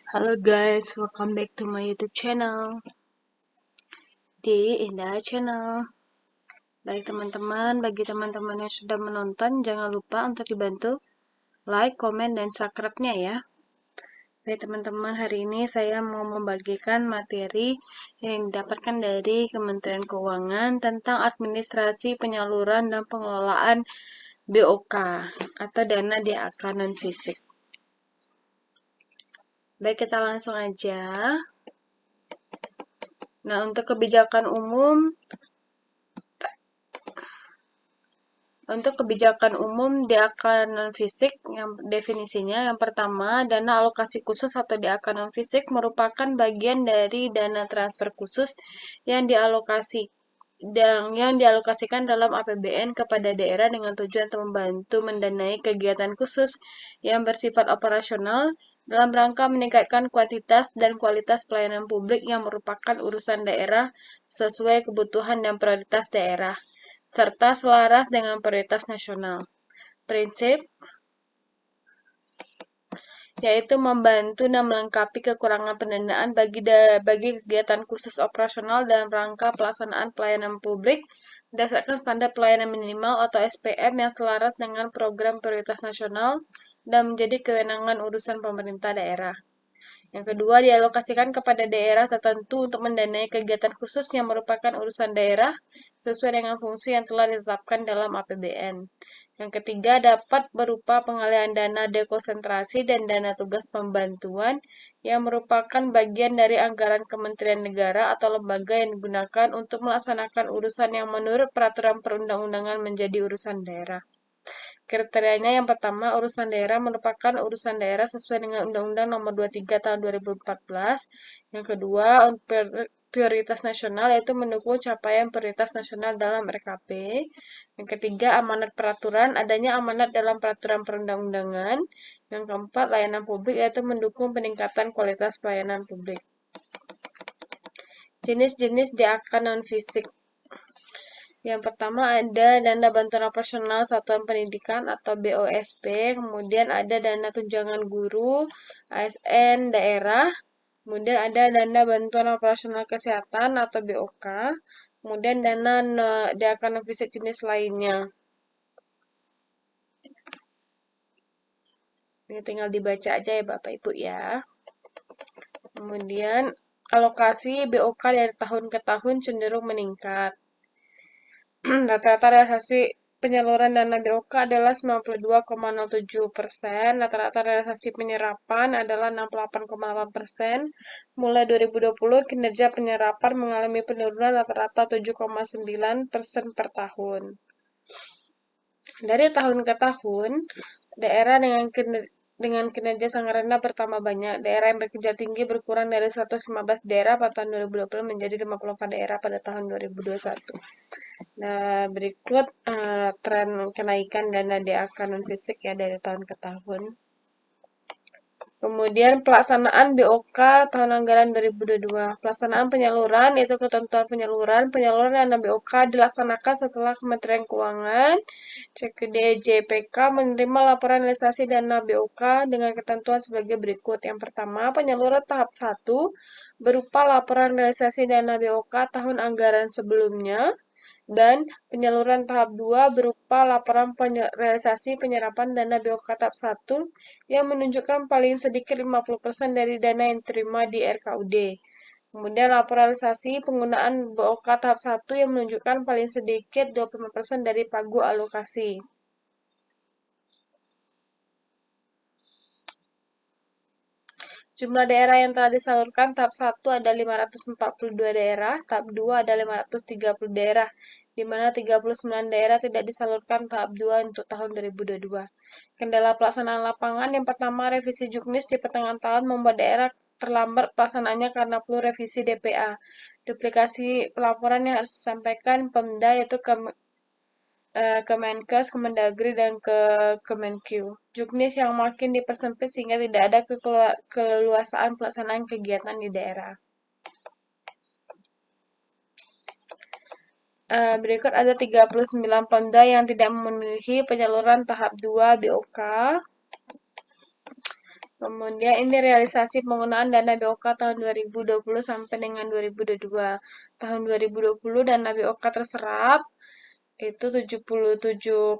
Halo guys, welcome back to my YouTube channel di Indah Channel. Bagi teman-teman yang sudah menonton, jangan lupa untuk dibantu like, komen, dan subscribe-nya ya. Baik teman-teman, hari ini saya mau membagikan materi yang didapatkan dari Kementerian Keuangan tentang administrasi penyaluran dan pengelolaan BOK atau dana di akun non fisik. Baik, kita langsung aja. Nah, untuk kebijakan umum di akun non-fisik, yang definisinya yang pertama, dana alokasi khusus atau di akun non-fisik merupakan bagian dari dana transfer khusus yang dialokasikan dalam APBN kepada daerah dengan tujuan untuk membantu mendanai kegiatan khusus yang bersifat operasional dalam rangka meningkatkan kuantitas dan kualitas pelayanan publik yang merupakan urusan daerah sesuai kebutuhan dan prioritas daerah, serta selaras dengan prioritas nasional. Prinsip yaitu membantu dan melengkapi kekurangan pendanaan bagi kegiatan khusus operasional dalam rangka pelaksanaan pelayanan publik berdasarkan standar pelayanan minimal atau SPM yang selaras dengan program prioritas nasional dan menjadi kewenangan urusan pemerintah daerah. Yang kedua, dialokasikan kepada daerah tertentu untuk mendanai kegiatan khusus yang merupakan urusan daerah sesuai dengan fungsi yang telah ditetapkan dalam APBN. Yang ketiga, dapat berupa pengalihan dana dekonsentrasi dan dana tugas pembantuan yang merupakan bagian dari anggaran Kementerian Negara atau lembaga yang digunakan untuk melaksanakan urusan yang menurut peraturan perundang-undangan menjadi urusan daerah. Kriterianya yang pertama, urusan daerah merupakan urusan daerah sesuai dengan Undang-Undang Nomor 23 Tahun 2014. Yang kedua, prioritas nasional yaitu mendukung capaian prioritas nasional dalam RKP. Yang ketiga, amanat peraturan, adanya amanat dalam peraturan perundang-undangan. Yang keempat, layanan publik yaitu mendukung peningkatan kualitas pelayanan publik. Jenis-jenis di akun non-fisik. Yang pertama ada dana bantuan operasional satuan pendidikan atau BOSP, kemudian ada dana tunjangan guru, ASN daerah, kemudian ada dana bantuan operasional kesehatan atau BOK, kemudian dana di akun non fisik jenis lainnya. Ini tinggal dibaca aja ya Bapak Ibu ya. Kemudian alokasi BOK dari tahun ke tahun cenderung meningkat. Rata-rata realisasi penyaluran dana BOK adalah 92,07%, rata-rata realisasi penyerapan adalah 68,8%. Mulai 2020, kinerja penyerapan mengalami penurunan rata-rata 7,9% per tahun. Dari tahun ke tahun, daerah dengan kinerja sangat rendah bertambah banyak. Daerah yang bekerja tinggi berkurang dari 115 daerah pada tahun 2020 menjadi 54 daerah pada tahun 2021. Nah, berikut tren kenaikan dana di akun non fisik ya dari tahun ke tahun. Kemudian pelaksanaan BOK tahun anggaran 2022. Pelaksanaan penyaluran yaitu ketentuan penyaluran dana BOK dilaksanakan setelah Kementerian Keuangan JPK menerima laporan realisasi dana BOK dengan ketentuan sebagai berikut. Yang pertama, penyaluran tahap 1 berupa laporan realisasi dana BOK tahun anggaran sebelumnya. Dan penyaluran tahap 2 berupa laporan realisasi penyerapan dana BOK tahap 1 yang menunjukkan paling sedikit 50% dari dana yang diterima di RKUD. Kemudian laporan realisasi penggunaan BOK tahap 1 yang menunjukkan paling sedikit 25% dari pagu alokasi. Jumlah daerah yang telah disalurkan tahap 1 ada 542 daerah, tahap 2 ada 530 daerah, di mana 39 daerah tidak disalurkan tahap 2 untuk tahun 2022. Kendala pelaksanaan lapangan yang pertama, revisi Juknis di pertengahan tahun membuat daerah terlambat pelaksanaannya karena perlu revisi DPA. Duplikasi pelaporan yang harus disampaikan Pemda yaitu Kemenkes, Kemendagri, dan Kemenq. Juknis yang makin dipersempit sehingga tidak ada keleluasaan pelaksanaan kegiatan di daerah. Berikut ada 39 Pemda yang tidak memenuhi penyaluran tahap 2 BOK. Kemudian ini realisasi penggunaan dana BOK tahun 2020 sampai dengan 2022. Tahun 2020 dana BOK terserap itu 77,4%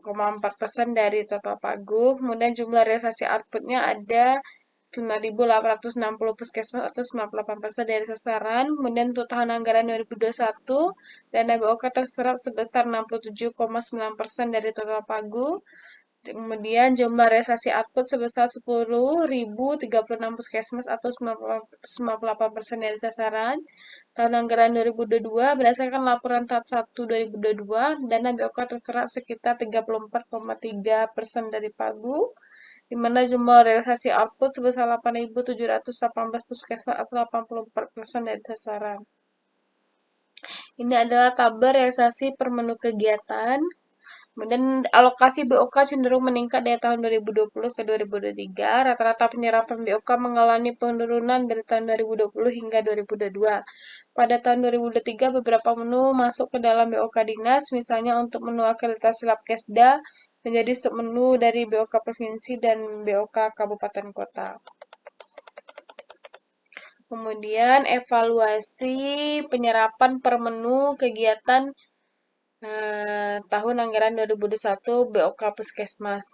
dari total pagu. Kemudian jumlah realisasi outputnya ada 9.860 puskesmas atau 98% dari sasaran. Kemudian untuk tahun anggaran 2021, dana BOK terserap sebesar 67,9% dari total pagu. Kemudian jumlah realisasi output sebesar 10.036 puskesmas atau 98% dari sasaran. Tahun anggaran 2022, berdasarkan laporan tahap 1 2022, dana BOK terserap sekitar 34,3% dari pagu, di mana jumlah realisasi output sebesar 8.718 puskesmas atau 84% dari sasaran. Ini adalah tabel realisasi per menu kegiatan. Kemudian alokasi BOK cenderung meningkat dari tahun 2020 ke 2023. Rata-rata penyerapan BOK mengalami penurunan dari tahun 2020 hingga 2022. Pada tahun 2023, beberapa menu masuk ke dalam BOK dinas, misalnya untuk menu akreditasi Labkesda menjadi submenu dari BOK provinsi dan BOK kabupaten kota. Kemudian evaluasi penyerapan per menu kegiatan tahun anggaran 2021 BOK Puskesmas.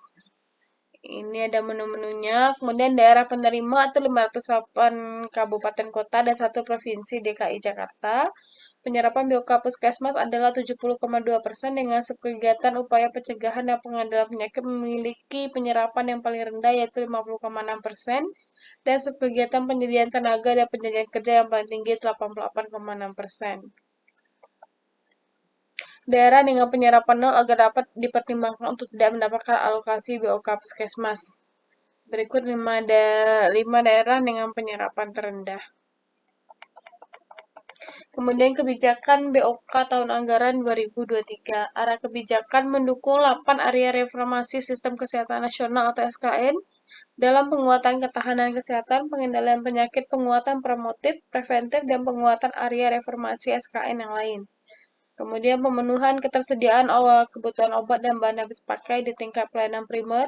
Ini ada menu-menunya. Kemudian daerah penerima itu 508 kabupaten kota dan 1 provinsi DKI Jakarta. Penyerapan BOK Puskesmas adalah 70,2% dengan subkegiatan upaya pencegahan dan pengendalian penyakit memiliki penyerapan yang paling rendah yaitu 50,6% dan subkegiatan penyediaan tenaga dan penjagaan kerja yang paling tinggi 88,6%. Daerah dengan penyerapan nol agar dapat dipertimbangkan untuk tidak mendapatkan alokasi BOK Puskesmas. Berikut 5 daerah dengan penyerapan terendah. Kemudian kebijakan BOK tahun anggaran 2023. Arah kebijakan mendukung 8 area reformasi sistem kesehatan nasional atau SKN dalam penguatan ketahanan kesehatan, pengendalian penyakit, penguatan promotif, preventif, dan penguatan area reformasi SKN yang lain. Kemudian pemenuhan ketersediaan awal kebutuhan obat dan bahan habis pakai di tingkat pelayanan primer.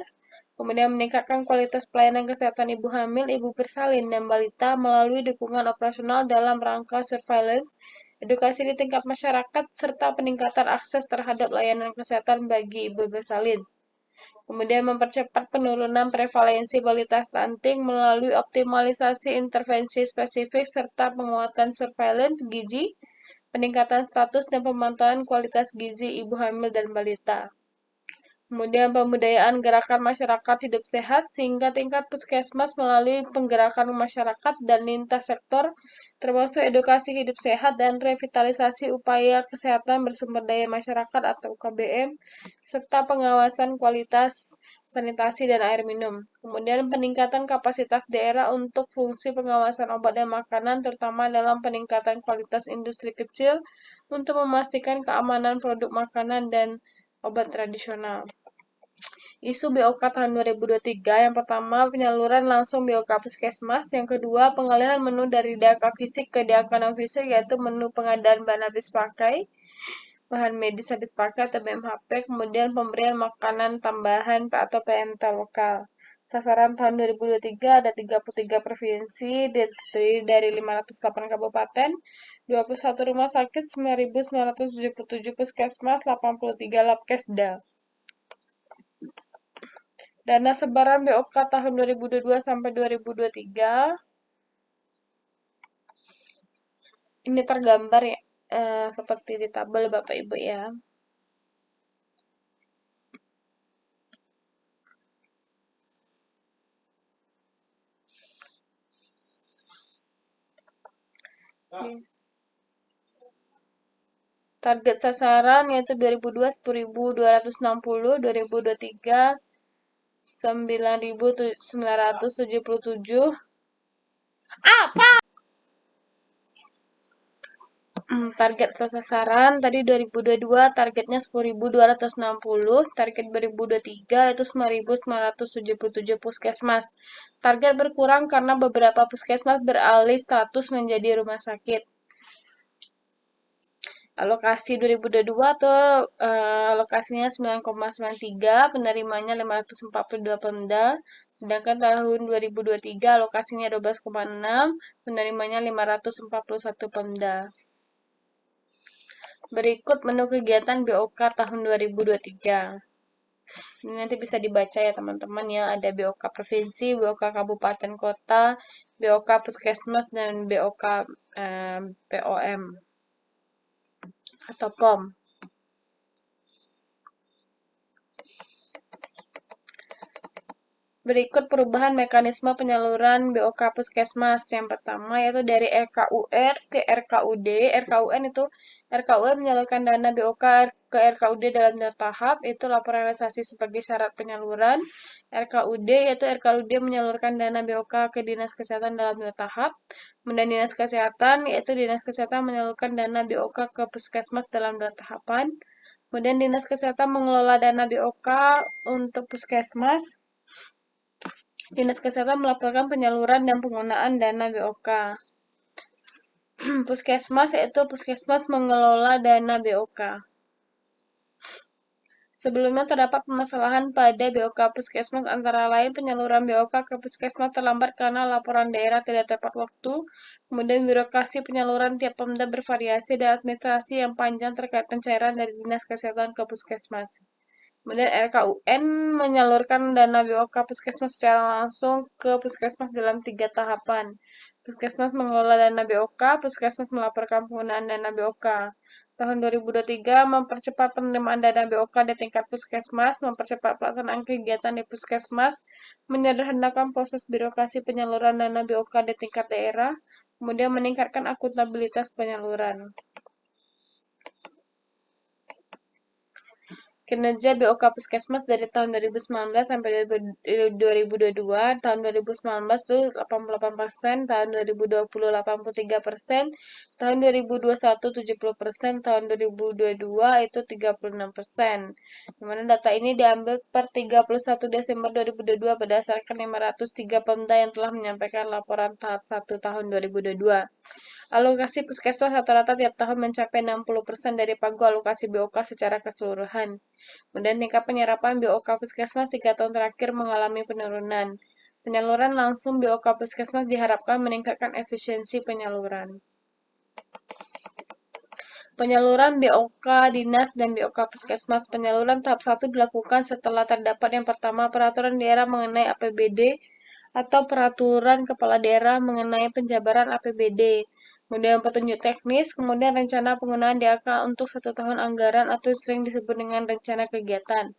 Kemudian meningkatkan kualitas pelayanan kesehatan ibu hamil, ibu bersalin, dan balita melalui dukungan operasional dalam rangka surveillance, edukasi di tingkat masyarakat, serta peningkatan akses terhadap layanan kesehatan bagi ibu bersalin. Kemudian mempercepat penurunan prevalensi balita stunting melalui optimalisasi intervensi spesifik serta penguatan surveillance gizi, peningkatan status dan pemantauan kualitas gizi ibu hamil dan balita. Kemudian pembudayaan gerakan masyarakat hidup sehat sehingga tingkat puskesmas melalui penggerakan masyarakat dan lintas sektor termasuk edukasi hidup sehat dan revitalisasi upaya kesehatan bersumber daya masyarakat atau UKBM serta pengawasan kualitas sanitasi dan air minum. Kemudian peningkatan kapasitas daerah untuk fungsi pengawasan obat dan makanan terutama dalam peningkatan kualitas industri kecil untuk memastikan keamanan produk makanan dan obat tradisional. Isu BOK tahun 2023, yang pertama penyaluran langsung BOK Puskesmas, yang kedua pengalihan menu dari DAK fisik ke DAK non-fisik yaitu menu pengadaan bahan habis pakai, bahan medis habis pakai atau BMHP, kemudian pemberian makanan tambahan atau PMT lokal. Sasaran tahun 2023 ada 33 provinsi dari 508 kabupaten, 21 rumah sakit, 9.977 puskesmas, 83 labkesda. Dana sebaran BOK tahun 2022 sampai 2023 ini tergambar ya, seperti di tabel Bapak Ibu ya. Target sasaran yaitu 2002 10.260, 2023 9.977. Apa? Target sasaran tadi 2022 targetnya 10.260, target 2023 itu 9.977 puskesmas. Target berkurang karena beberapa puskesmas beralih status menjadi rumah sakit. Alokasi 2022 tuh alokasinya 9,93, penerimanya 542 Pemda. Sedangkan tahun 2023 alokasinya 12,6, penerimanya 541 Pemda. Berikut menu kegiatan BOK tahun 2023. Ini nanti bisa dibaca ya teman-teman ya. Ada BOK Provinsi, BOK Kabupaten Kota, BOK Puskesmas, dan BOK POM atau POM. Berikut perubahan mekanisme penyaluran BOK Puskesmas. Yang pertama yaitu dari RKUR ke RKUD. RKUN itu RKUR menyalurkan dana BOK ke RKUD dalam 2 tahap, itu laporan realisasi sebagai syarat penyaluran. RKUD yaitu RKUD menyalurkan dana BOK ke Dinas Kesehatan dalam 2 tahap. Kemudian Dinas Kesehatan yaitu Dinas Kesehatan menyalurkan dana BOK ke Puskesmas dalam 2 tahapan. Kemudian Dinas Kesehatan mengelola dana BOK untuk Puskesmas. Dinas Kesehatan melaporkan penyaluran dan penggunaan dana BOK. Puskesmas yaitu Puskesmas mengelola dana BOK. Sebelumnya terdapat permasalahan pada BOK Puskesmas antara lain penyaluran BOK ke Puskesmas terlambat karena laporan daerah tidak tepat waktu, kemudian birokrasi penyaluran tiap Pemda bervariasi dan administrasi yang panjang terkait pencairan dari Dinas Kesehatan ke Puskesmas. Kemudian RKUN menyalurkan dana BOK Puskesmas secara langsung ke Puskesmas dalam 3 tahapan. Puskesmas mengelola dana BOK, Puskesmas melaporkan penggunaan dana BOK. Tahun 2023 mempercepat penerimaan dana BOK di tingkat Puskesmas, mempercepat pelaksanaan kegiatan di Puskesmas, menyederhanakan proses birokrasi penyaluran dana BOK di tingkat daerah, kemudian meningkatkan akuntabilitas penyaluran. Kinerja BOK Puskesmas dari tahun 2019 sampai 2022, tahun 2019 itu 88%, tahun 2020 83%, tahun 2021 70%, tahun 2022 itu 36%. Dimana data ini diambil per 31 Desember 2022 berdasarkan 503 Pemda yang telah menyampaikan laporan tahap 1 tahun 2022. Alokasi Puskesmas rata-rata tiap tahun mencapai 60% dari pagu alokasi BOK secara keseluruhan. Kemudian tingkat penyerapan BOK Puskesmas 3 tahun terakhir mengalami penurunan. Penyaluran langsung BOK Puskesmas diharapkan meningkatkan efisiensi penyaluran. Penyaluran BOK Dinas dan BOK Puskesmas. Penyaluran tahap 1 dilakukan setelah terdapat yang pertama peraturan daerah mengenai APBD atau peraturan kepala daerah mengenai penjabaran APBD. Kemudian petunjuk teknis, kemudian rencana penggunaan DAK untuk 1 tahun anggaran atau sering disebut dengan rencana kegiatan.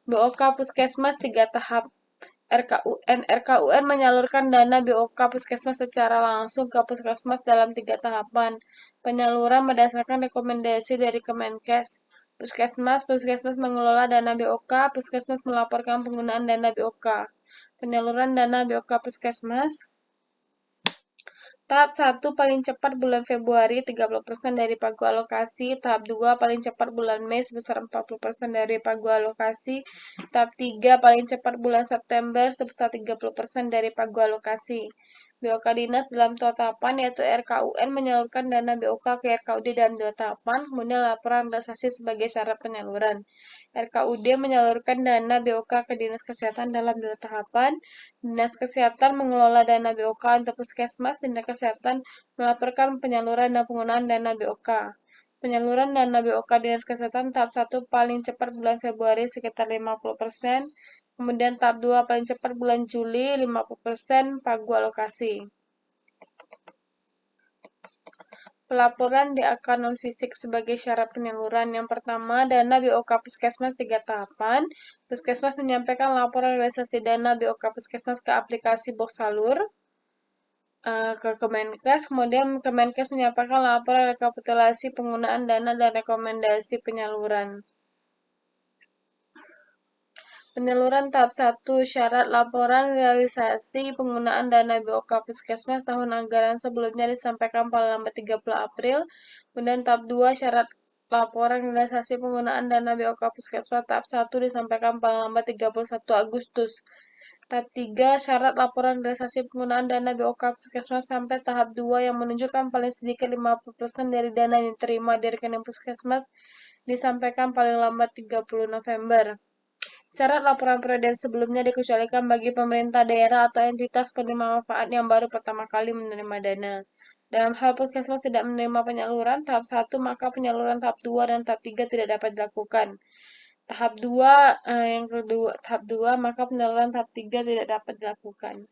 BOK Puskesmas 3 tahap. RKUN menyalurkan dana BOK Puskesmas secara langsung ke Puskesmas dalam 3 tahapan. Penyaluran berdasarkan rekomendasi dari Kemenkes. Puskesmas mengelola dana BOK, Puskesmas melaporkan penggunaan dana BOK. Penyaluran dana BOK Puskesmas. Tahap 1 paling cepat bulan Februari 30% dari pagu alokasi, tahap 2 paling cepat bulan Mei sebesar 40% dari pagu alokasi, tahap 3 paling cepat bulan September sebesar 30% dari pagu alokasi. BOK Dinas dalam 2 tahapan yaitu RKUN menyalurkan dana BOK ke RKUD dalam 2 tahapan, kemudian laporan realisasi sebagai syarat penyaluran. RKUD menyalurkan dana BOK ke Dinas Kesehatan dalam 2 tahapan. Dinas Kesehatan mengelola dana BOK untuk Puskesmas. Dinas Kesehatan melaporkan penyaluran dan penggunaan dana BOK. Penyaluran dana BOK Dinas Kesehatan tahap 1 paling cepat bulan Februari sekitar 50%, kemudian tahap 2 paling cepat bulan Juli 50% pagu alokasi. Pelaporan DAK non-fisik sebagai syarat penyaluran. Yang pertama, dana BOK Puskesmas 3 tahapan. Puskesmas menyampaikan laporan realisasi dana BOK Puskesmas ke aplikasi Box Salur ke Kemenkes. Kemudian Kemenkes menyampaikan laporan rekapitulasi penggunaan dana dan rekomendasi penyaluran. Penyaluran tahap 1, syarat laporan realisasi penggunaan dana BOK Puskesmas tahun anggaran sebelumnya disampaikan paling lambat 30 April. Kemudian tahap 2, syarat laporan realisasi penggunaan dana BOK Puskesmas tahap 1 disampaikan paling lambat 31 Agustus. Tahap 3, syarat laporan realisasi penggunaan dana BOK Puskesmas sampai tahap 2 yang menunjukkan paling sedikit 50% dari dana yang diterima dari rekening Puskesmas disampaikan paling lambat 30 November. Syarat laporan periode sebelumnya dikecualikan bagi pemerintah daerah atau entitas penerima manfaat yang baru pertama kali menerima dana. Dalam hal Puskesmas tidak menerima penyaluran tahap 1, maka penyaluran tahap 2 dan tahap 3 tidak dapat dilakukan. Tahap 2, tahap 2, maka penyaluran tahap 3 tidak dapat dilakukan.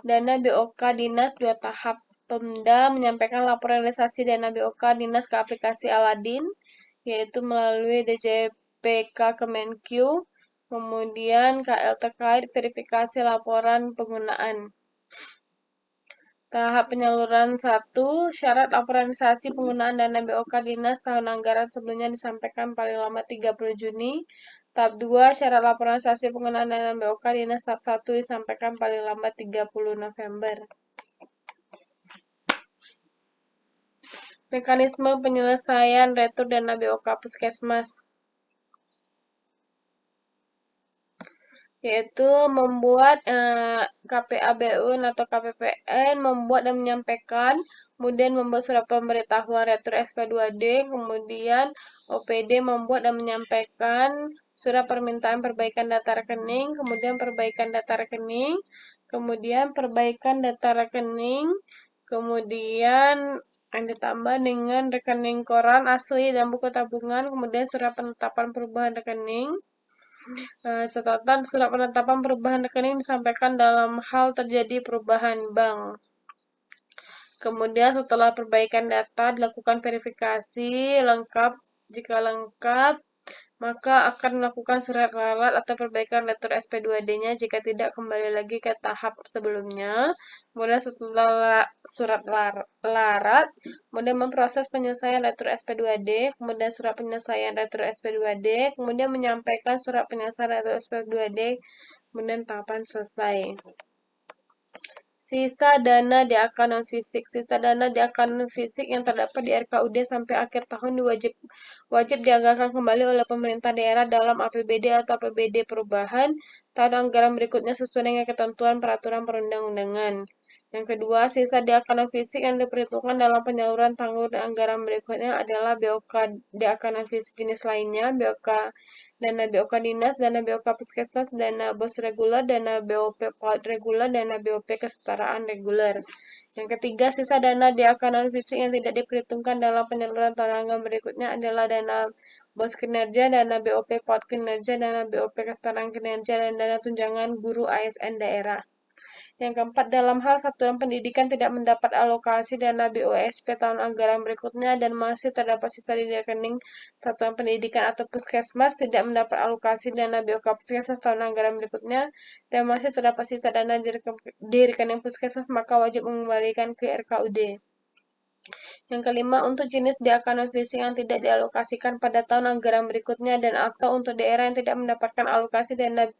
Dana BOK Dinas 2 tahap. Pemda menyampaikan laporan realisasi dana BOK Dinas ke aplikasi Aladin, yaitu melalui DJPK Kemenq, kemudian KL terkait verifikasi laporan penggunaan. Tahap penyaluran 1, syarat laporan realisasi penggunaan dana BOK Dinas tahun anggaran sebelumnya disampaikan paling lambat 30 Juni. Tahap 2, syarat laporan realisasi penggunaan dana BOK Dinas tahap 1 disampaikan paling lambat 30 November. Mekanisme penyelesaian retur dana BOK Puskesmas, yaitu membuat KPABUN atau KPPN, membuat dan menyampaikan, kemudian membuat surat pemberitahuan retur SP2D, kemudian OPD membuat dan menyampaikan surat permintaan perbaikan data rekening, kemudian perbaikan data rekening, kemudian perbaikan data rekening, kemudian ditambah dengan rekening koran asli dan buku tabungan, kemudian surat penetapan perubahan rekening. Catatan surat penetapan perubahan rekening disampaikan dalam hal terjadi perubahan bank. Kemudian setelah perbaikan data dilakukan verifikasi lengkap. Jika lengkap, maka akan melakukan surat larat atau perbaikan retur SP2D-nya. Jika tidak, kembali lagi ke tahap sebelumnya. Kemudian setelah surat larat, kemudian memproses penyelesaian retur SP2D, kemudian surat penyelesaian retur SP2D, kemudian menyampaikan surat penyelesaian retur SP2D, kemudian tahapan selesai. Sisa dana di akun non-fisik. Sisa dana di akun non-fisik yang terdapat di RKUD sampai akhir tahun wajib dianggarkan kembali oleh pemerintah daerah dalam APBD atau APBD perubahan tahun anggaran berikutnya sesuai dengan ketentuan peraturan perundang-undangan. Yang kedua, sisa di akun non-fisik yang diperhitungkan dalam penyaluran tahun anggaran berikutnya adalah BOK di akun non-fisik jenis lainnya, dana BOK Dinas, dana BOK Puskesmas, dana BOS reguler, dana BOP POD reguler, dana BOP kesetaraan reguler. Yang ketiga, sisa dana di akun non-fisik yang tidak diperhitungkan dalam penyaluran tahun anggaran berikutnya adalah dana BOS kinerja, dana BOP POD kinerja, dana BOP kesetaraan kinerja, dan dana tunjangan guru ASN daerah. Yang keempat, dalam hal satuan pendidikan tidak mendapat alokasi dana BOSP tahun anggaran berikutnya dan masih terdapat sisa di rekening satuan pendidikan atau puskesmas tidak mendapat alokasi dana BOK Puskesmas tahun anggaran berikutnya dan masih terdapat sisa dana di rekening puskesmas, maka wajib mengembalikan ke RKUD. Yang kelima, untuk jenis di akun non-fisik yang tidak dialokasikan pada tahun anggaran berikutnya dan atau untuk daerah yang tidak mendapatkan alokasi dana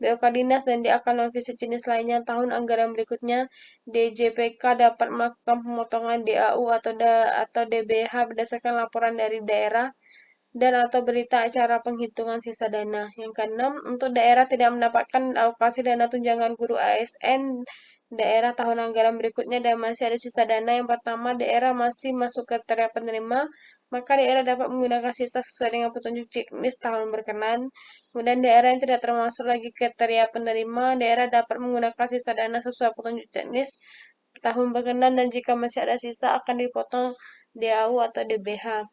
BOK Dinas dan di akun non-fisik jenis lainnya tahun anggaran berikutnya, DJPK dapat melakukan pemotongan DAU atau DBH berdasarkan laporan dari daerah dan atau berita acara penghitungan sisa dana. Yang keenam, untuk daerah tidak mendapatkan alokasi dana tunjangan guru ASN daerah tahun anggaran berikutnya dan masih ada sisa dana. Yang pertama, daerah masih masuk kriteria penerima, maka daerah dapat menggunakan sisa sesuai dengan petunjuk checklist tahun berkenan. Kemudian daerah yang tidak termasuk lagi kriteria penerima, daerah dapat menggunakan sisa dana sesuai petunjuk checklist tahun berkenan dan jika masih ada sisa akan dipotong DAU atau DBH.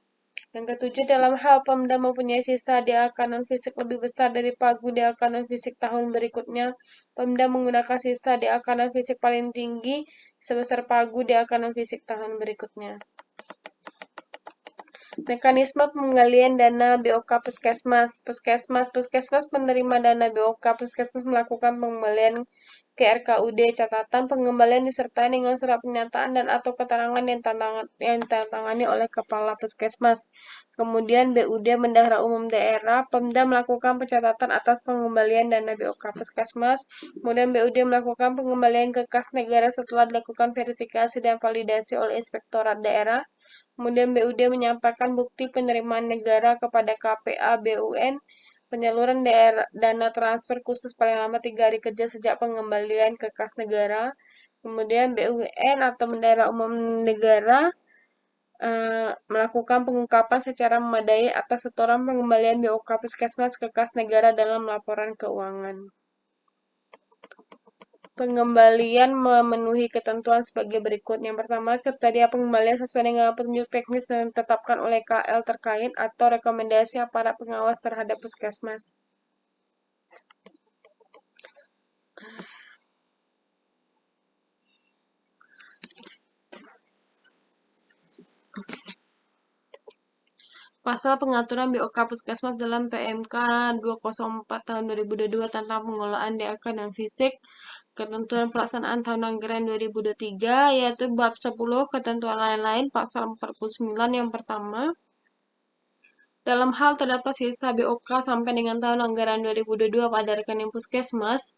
Yang ketujuh, dalam hal Pemda mempunyai sisa di akun non-fisik lebih besar dari pagu di akun non-fisik tahun berikutnya, Pemda menggunakan sisa di akun non-fisik paling tinggi sebesar pagu di akun non-fisik tahun berikutnya. Mekanisme penggalian dana BOK Puskesmas. Puskesmas penerima dana BOK Puskesmas melakukan pengembalian ke RKUD. Catatan pengembalian disertai dengan surat pernyataan dan atau keterangan yang ditantangani oleh Kepala Puskesmas. Kemudian BUD Bendahara Umum Daerah, Pemda melakukan pencatatan atas pengembalian dana BOK Puskesmas. Kemudian BUD melakukan pengembalian ke kas negara setelah dilakukan verifikasi dan validasi oleh Inspektorat Daerah. Kemudian BUD menyampaikan bukti penerimaan negara kepada KPA BUN. penyaluran dana transfer khusus paling lama 3 hari kerja sejak pengembalian ke kas negara. Kemudian BUMN atau Bendahara Umum Negara melakukan pengungkapan secara memadai atas setoran pengembalian BOK Puskesmas ke kas negara dalam laporan keuangan. Pengembalian memenuhi ketentuan sebagai berikut. Yang pertama, kriteria pengembalian sesuai dengan petunjuk teknis yang ditetapkan oleh KL terkait atau rekomendasi aparat pengawas terhadap puskesmas. Pasal pengaturan BOK Puskesmas dalam PMK 204 tahun 2022 tentang pengelolaan DAK dan fisik, ketentuan pelaksanaan tahun anggaran 2023, yaitu bab 10 ketentuan lain-lain pasal 49 yang pertama. Dalam hal terdapat sisa BOK sampai dengan tahun anggaran 2022 pada rekening Puskesmas,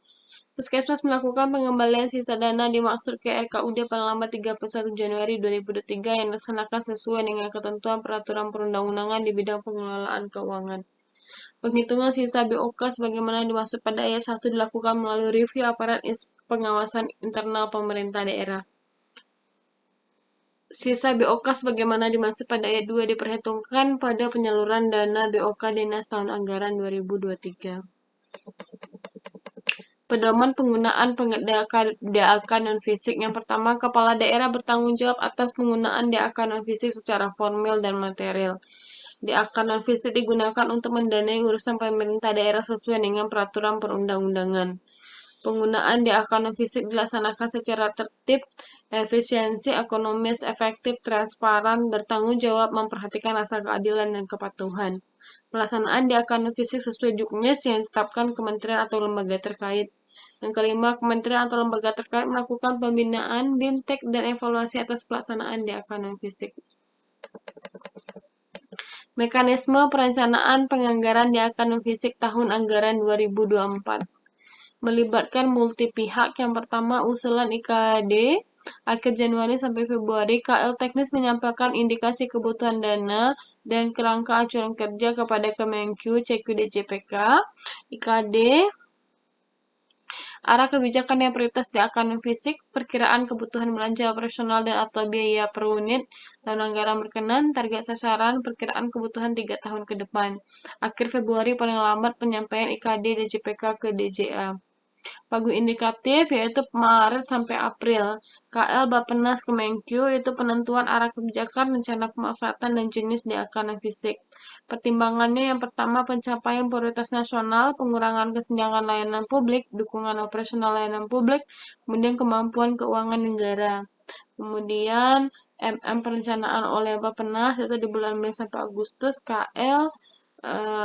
Puskesmas melakukan pengembalian sisa dana dimaksud ke RKUD paling lambat 31 Januari 2023 yang dilaksanakan sesuai dengan ketentuan peraturan perundang-undangan di bidang pengelolaan keuangan. Penghitungan sisa BOK sebagaimana dimaksud pada ayat 1 dilakukan melalui review aparat pengawasan internal pemerintah daerah. Sisa BOK sebagaimana dimaksud pada ayat 2 diperhitungkan pada penyaluran dana BOK Dinas tahun anggaran 2023. Pedoman penggunaan DAK non-fisik. Yang pertama, kepala daerah bertanggung jawab atas penggunaan DAK non-fisik secara formil dan material. DAK non-fisik digunakan untuk mendanai urusan pemerintah daerah sesuai dengan peraturan perundang-undangan. Penggunaan DAK non-fisik dilaksanakan secara tertib, efisiensi, ekonomis, efektif, transparan, bertanggung jawab, memperhatikan rasa keadilan dan kepatuhan. Pelaksanaan DAK non-fisik sesuai juknis yang ditetapkan kementerian atau lembaga terkait. Yang kelima, kementerian atau lembaga terkait melakukan pembinaan, BIMTEK, dan evaluasi atas pelaksanaan DAK non-fisik. Mekanisme perencanaan penganggaran DAK non-fisik tahun anggaran 2024 melibatkan multi pihak. Yang pertama, usulan IKD akhir Januari sampai Februari. KL teknis menyampaikan indikasi kebutuhan dana dan kerangka acuan kerja kepada Kemenq, CQDJPK. IKD arah kebijakan yang prioritas DAK non-fisik, perkiraan kebutuhan belanja operasional dan atau biaya per unit tahun anggaran berkenan, target sasaran, perkiraan kebutuhan 3 tahun ke depan. Akhir Februari paling lambat penyampaian IKD DJPK ke DJA. Pagu indikatif yaitu Maret sampai April. KL Bappenas Kemenq itu penentuan arah kebijakan, rencana pemanfaatan dan jenis DAK non-fisik. Pertimbangannya yang pertama pencapaian prioritas nasional, pengurangan kesenjangan layanan publik, dukungan operasional layanan publik, kemudian kemampuan keuangan negara. Kemudian perencanaan oleh Bappenas itu di bulan Mei sampai Agustus. KL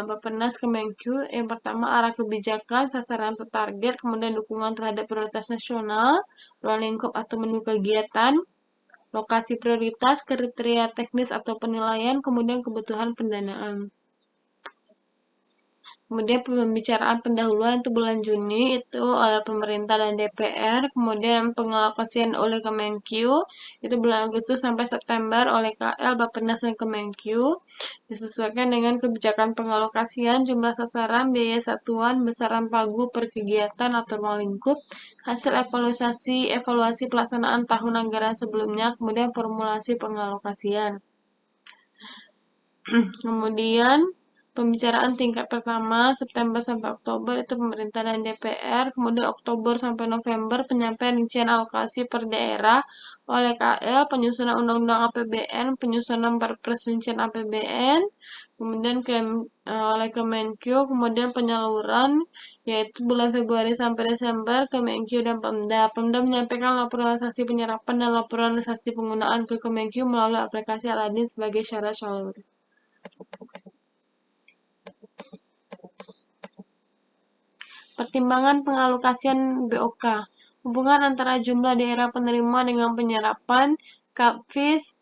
Bappenas Kemenq yang pertama arah kebijakan, sasaran atau target, kemudian dukungan terhadap prioritas nasional, ruang lingkup atau menu kegiatan, lokasi prioritas, kriteria teknis atau penilaian, kemudian kebutuhan pendanaan. Kemudian pembicaraan pendahuluan itu bulan Juni itu oleh pemerintah dan DPR. Kemudian pengalokasian oleh Kemenq itu bulan Agustus sampai September oleh KL, Bappenas dan Kemenq. Disesuaikan dengan kebijakan pengalokasian, jumlah sasaran, biaya satuan, besaran pagu per kegiatan atau ruang lingkup, hasil evaluasi pelaksanaan tahun anggaran sebelumnya, kemudian formulasi pengalokasian. Kemudian pembicaraan tingkat pertama September sampai Oktober itu pemerintah dan DPR, kemudian Oktober sampai November penyampaian rincian alokasi per daerah oleh KL, penyusunan undang-undang APBN, penyusunan perpres rincian APBN, kemudian oleh Kemenq, kemudian penyaluran yaitu bulan Februari sampai Desember Kemenq dan Pemda. Pemda menyampaikan laporan realisasi penyerapan dan laporan realisasi penggunaan ke Kemenq melalui aplikasi Aladin sebagai syarat salur. Pertimbangan pengalokasian BOK. Hubungan antara jumlah daerah penerima dengan penyerapan, KAPFIS,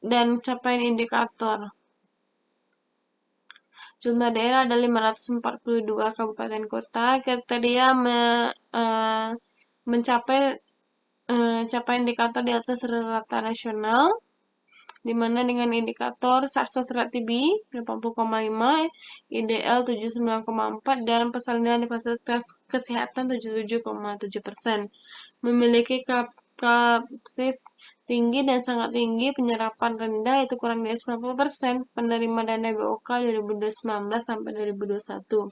dan capaian indikator. Jumlah daerah ada 542 kabupaten kota. Kriteria mencapai capaian indikator di atas rata nasional. dimana dengan indikator SARS-CoV-2 80,5, IDL 79,4, dan persalinan fasilitas kesehatan 77,7%. Memiliki kapasitas tinggi dan sangat tinggi, penyerapan rendah itu kurang dari 90%, penerima dana BOK 2019 sampai 2021.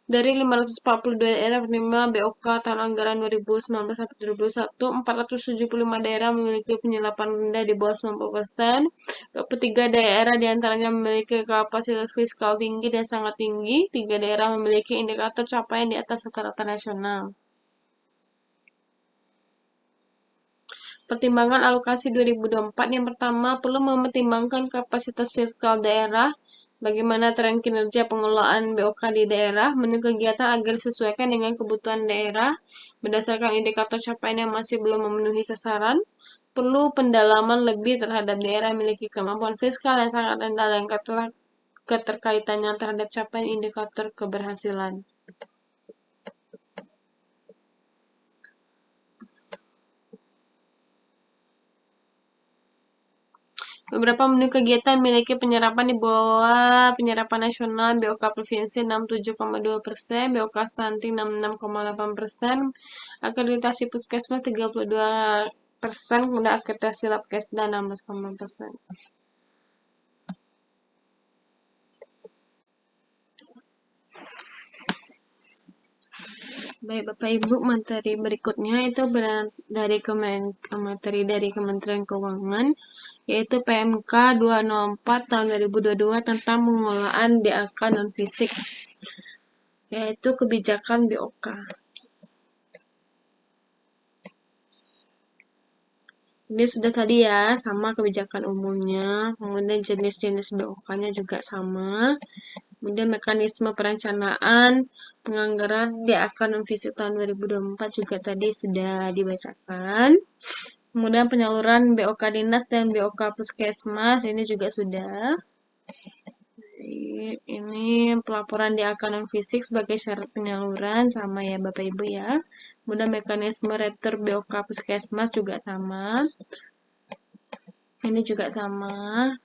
Dari 542 daerah penerima BOK tahun anggaran 2019 sampai 2021, 475 daerah memiliki penyerapan rendah di bawah 90%. 23 daerah diantaranya memiliki kapasitas fiskal tinggi dan sangat tinggi. 3 daerah memiliki indikator capaian di atas rata-rata nasional. Pertimbangan alokasi 2024 yang pertama, perlu mempertimbangkan kapasitas fiskal daerah, bagaimana tren kinerja pengelolaan BOK di daerah, menu kegiatan agar disesuaikan dengan kebutuhan daerah, berdasarkan indikator capaian yang masih belum memenuhi sasaran, perlu pendalaman lebih terhadap daerah yang memiliki kemampuan fiskal yang sangat rendah dan keterkaitannya terhadap capaian indikator keberhasilan. Beberapa menu kegiatan memiliki penyerapan di bawah penyerapan nasional, BOK provinsi 67,2%, BOK stunting 66,8%, akreditasi puskesmas 32%, kemudian akreditasi labkesda 16,6%. Baik Bapak Ibu, materi berikutnya itu dari materi dari Kementerian Keuangan, yaitu PMK 204 tahun 2022 tentang pengelolaan DAK non-fisik, yaitu kebijakan BOK. Ini sudah tadi ya, sama kebijakan umumnya, kemudian jenis-jenis BOK-nya juga sama, kemudian mekanisme perencanaan penganggaran DAK non-fisik tahun 2024 juga tadi sudah dibacakan. Kemudian penyaluran BOK dinas dan BOK puskesmas ini juga sudah. Ini pelaporan DAK non-fisik sebagai syarat penyaluran sama ya Bapak Ibu ya. Kemudian mekanisme retur BOK puskesmas juga sama. Ini juga sama.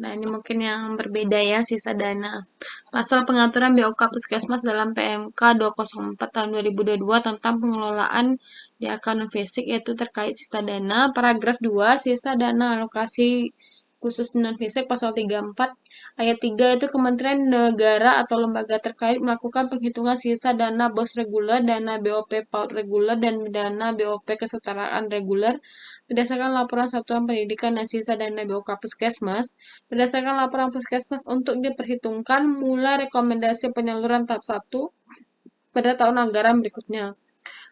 Nah, ini mungkin yang berbeda ya, sisa dana. Pasal pengaturan BOK Puskesmas dalam PMK 204 tahun 2022 tentang pengelolaan DAK non-fisik yaitu terkait sisa dana. Paragraf 2, sisa dana alokasi khusus non-fisik pasal 34 ayat 3 itu Kementerian Negara atau lembaga terkait melakukan penghitungan sisa dana BOS reguler, dana BOP PAUD reguler, dan dana BOP kesetaraan reguler berdasarkan laporan Satuan Pendidikan dan sisa dana BOK Puskesmas. Berdasarkan laporan Puskesmas untuk diperhitungkan mulai rekomendasi penyaluran tahap 1 pada tahun anggaran berikutnya.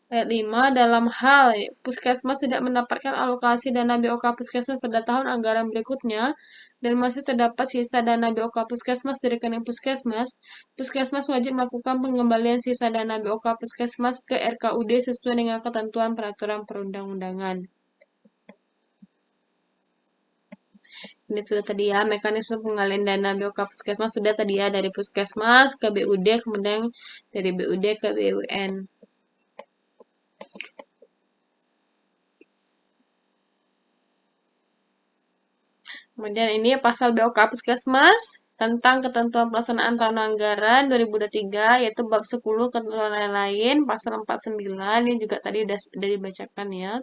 Ayat 5, dalam hal Puskesmas tidak mendapatkan alokasi dana BOK Puskesmas pada tahun anggaran berikutnya dan masih terdapat sisa dana BOK Puskesmas di rekening Puskesmas, Puskesmas wajib melakukan pengembalian sisa dana BOK Puskesmas ke RKUD sesuai dengan ketentuan peraturan perundang-undangan. Ini sudah tadi ya, mekanisme pengalian dana BOK Puskesmas sudah tadi ya, dari Puskesmas ke BUD, kemudian dari BUD ke BUN. Kemudian ini pasal BOK Puskesmas tentang ketentuan pelaksanaan tahun anggaran 2023, yaitu bab 10 ketentuan lain-lain, pasal 49, ini juga tadi sudah dibacakan ya.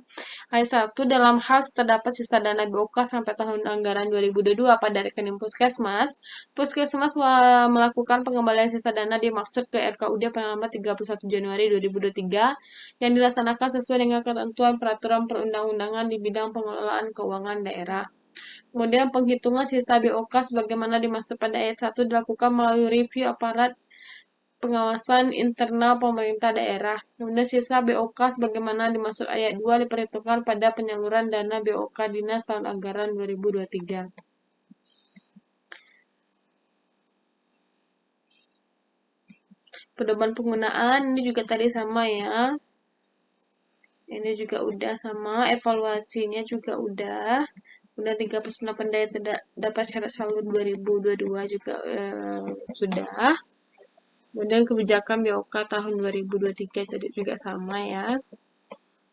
Ayat 1, dalam hal terdapat sisa dana BOK sampai tahun anggaran 2022 pada rekening Puskesmas, Puskesmas melakukan pengembalian sisa dana dimaksud ke RKUD pada 31 Januari 2023 yang dilaksanakan sesuai dengan ketentuan peraturan perundang-undangan di bidang pengelolaan keuangan daerah. Kemudian penghitungan sisa BOK sebagaimana dimaksud pada ayat 1 dilakukan melalui review aparat pengawasan internal pemerintah daerah. Kemudian sisa BOK sebagaimana dimaksud ayat 2 diperhitungkan pada penyaluran dana BOK dinas tahun anggaran 2023. Pedoman penggunaan ini juga tadi sama ya. Ini juga udah sama, evaluasinya juga udah. Kemudian 39 daya terdapat syarat saldo 2022 juga sudah. Kemudian kebijakan BOK tahun 2023 tadi juga sama ya.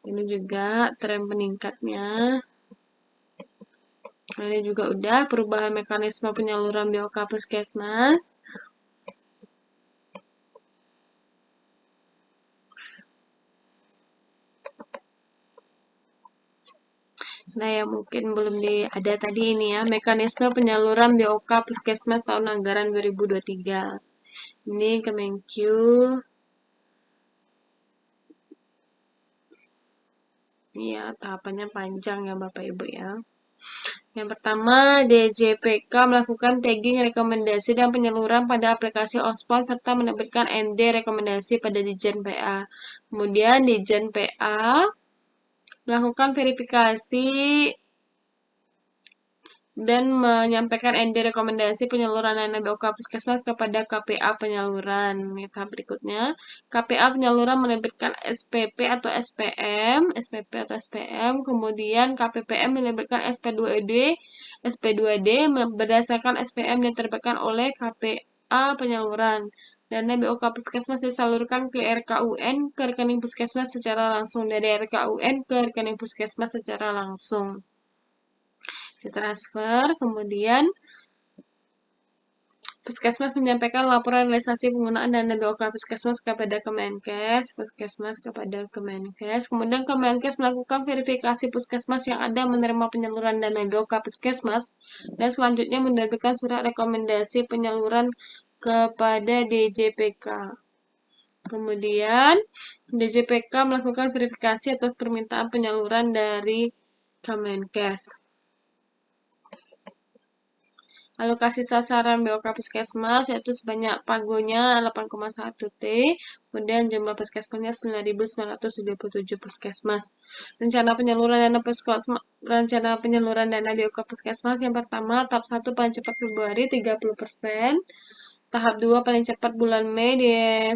Ini juga tren peningkatnya. Ini juga udah perubahan mekanisme penyaluran BOK Puskesmas. Nah, yang mungkin belum ada tadi ini ya, mekanisme penyaluran BOK Puskesmas tahun anggaran 2023. Ini Kemenq. Ini ya, tahapannya panjang ya Bapak Ibu ya. Yang pertama, DJPK melakukan tagging rekomendasi dan penyaluran pada aplikasi Ospon serta menerbitkan ND rekomendasi pada Dijen PA. Kemudian Dijen PA melakukan verifikasi dan menyampaikan ND rekomendasi penyaluran dana BOK Puskesmas kepada KPA penyaluran. Tahap berikutnya, KPA penyaluran menerbitkan SPP atau SPM, kemudian KPPM menerbitkan SP2D, SP2D berdasarkan SPM yang diterbitkan oleh KPA penyaluran. Dana BOK Puskesmas disalurkan ke RKUN ke rekening Puskesmas secara langsung, dari RKUN ke rekening Puskesmas secara langsung. Ditransfer, kemudian Puskesmas menyampaikan laporan realisasi penggunaan dana BOK Puskesmas kepada Kemenkes, kemudian Kemenkes melakukan verifikasi Puskesmas yang ada menerima penyaluran dana BOK Puskesmas, dan selanjutnya menerbitkan surat rekomendasi penyaluran kepada DJPK. Kemudian, DJPK melakukan verifikasi atas permintaan penyaluran dari Kemenkes. Alokasi sasaran BOK Puskesmas yaitu sebanyak pagonya 8,1 T, kemudian jumlah puskesmasnya 9.977 puskesmas. Rencana penyaluran dana BOK Puskesmas yang pertama, tahap 1 paling cepat Februari 30%, tahap 2 paling cepat bulan Mei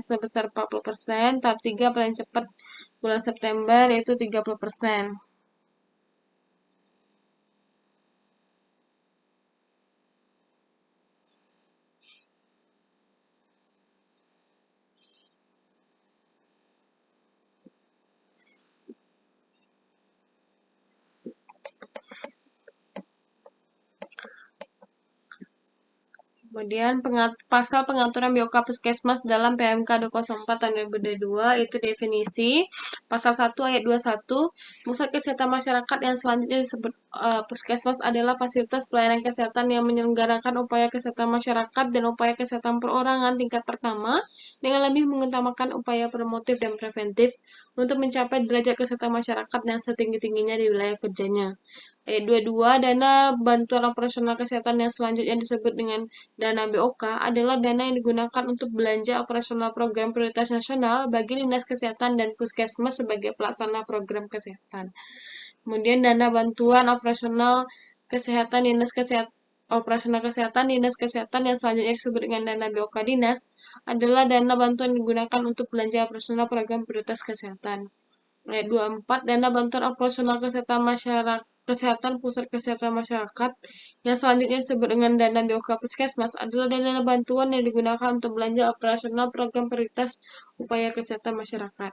sebesar 40%, tahap 3 paling cepat bulan September yaitu 30%. Kemudian pasal pengaturan BOK Puskesmas dalam PMK 204 tahun 2022 itu definisi. Pasal 1 ayat 21, pusat kesehatan masyarakat yang selanjutnya disebut Puskesmas adalah fasilitas pelayanan kesehatan yang menyelenggarakan upaya kesehatan masyarakat dan upaya kesehatan perorangan tingkat pertama dengan lebih mengutamakan upaya promotif dan preventif untuk mencapai derajat kesehatan masyarakat yang setinggi-tingginya di wilayah kerjanya. Ayat 22, dana bantuan operasional kesehatan yang selanjutnya disebut dengan dana BOK adalah dana yang digunakan untuk belanja operasional program prioritas nasional bagi Dinas Kesehatan dan Puskesmas sebagai pelaksana program kesehatan. Kemudian dana bantuan operasional kesehatan Dinas Kesehatan yang selanjutnya disebut dengan dana BOK Dinas adalah dana bantuan yang digunakan untuk belanja operasional program prioritas kesehatan. Ayat 24, dana bantuan operasional kesehatan pusat kesehatan masyarakat yang selanjutnya disebut dengan dana BOK Puskesmas adalah dana bantuan yang digunakan untuk belanja operasional program prioritas upaya kesehatan masyarakat.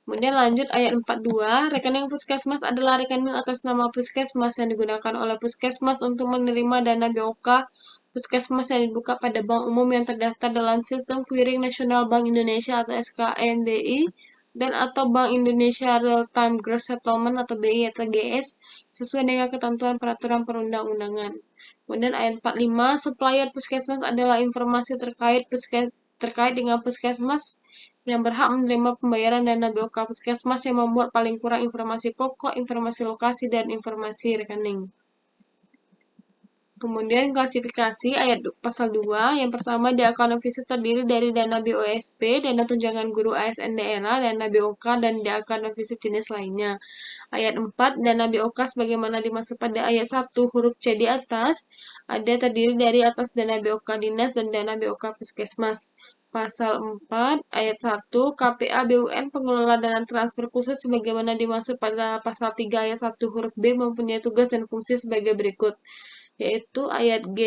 Kemudian lanjut ayat 42, rekening Puskesmas adalah rekening atas nama Puskesmas yang digunakan oleh Puskesmas untuk menerima dana BOK Puskesmas yang dibuka pada bank umum yang terdaftar dalam Sistem Clearing Nasional Bank Indonesia atau SKNBI dan atau Bank Indonesia Real Time Gross Settlement atau BI atau GS sesuai dengan ketentuan peraturan perundang-undangan. Kemudian ayat 45, supplier Puskesmas adalah informasi terkait dengan Puskesmas yang berhak menerima pembayaran dana BOK Puskesmas yang membuat paling kurang informasi pokok, informasi lokasi, dan informasi rekening. Kemudian klasifikasi ayat pasal 2, yang pertama di account defisit terdiri dari dana BOSP, dana tunjangan guru ASN daerah, dana BOK, dan di account defisit jenis lainnya. Ayat 4, dana BOK sebagaimana dimaksud pada ayat 1 huruf C di atas, ada terdiri dari atas dana BOK Dinas dan dana BOK Puskesmas. Pasal 4, ayat 1, KPA BUN pengelola dana transfer khusus sebagaimana dimaksud pada pasal 3 ayat 1 huruf B mempunyai tugas dan fungsi sebagai berikut, yaitu ayat G,